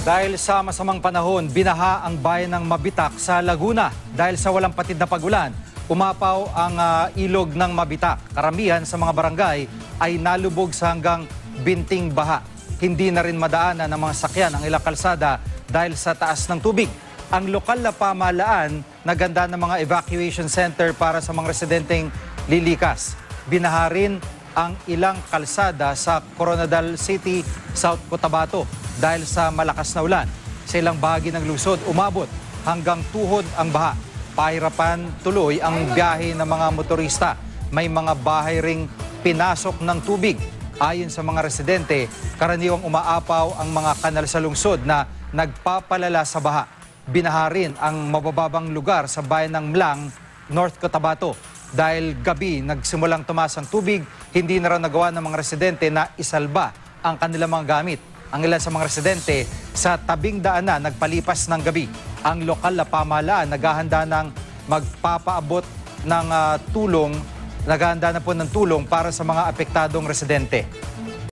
Dahil sa masamang panahon, binaha ang bayan ng Mabitak sa Laguna. Dahil sa walang patid na pagulan, umapaw ang ilog ng Mabitak. Karamihan sa mga barangay ay nalubog sa hanggang binting baha. Hindi na rin madaanan ng mga sakyan ang ilang kalsada dahil sa taas ng tubig. Ang lokal na pamahalaan naganda ng mga evacuation center para sa mga residenteng lilikas. Binaha rin ang ilang kalsada sa Coronadal City, South Cotabato dahil sa malakas na ulan. Sa ilang bahagi ng lungsod, umabot hanggang tuhod ang baha. Pahirapan tuloy ang biyahe ng mga motorista. May mga bahay ring pinasok ng tubig. Ayon sa mga residente, karaniwang umaapaw ang mga kanal sa lungsod na nagpapalala sa baha. Binaha rin ang mabababang lugar sa bayan ng Mlang, North Cotabato. Dahil gabi nagsimulang tumaas ang tubig, hindi na raw nagawa ng mga residente na isalba ang kanilang mga gamit. Ang ilan sa mga residente sa tabing daanan nagpalipas ng gabi. Ang lokal na pamahalaan naghahanda ng magpapaabot ng tulong, naghahanda na po ng tulong para sa mga apektadong residente.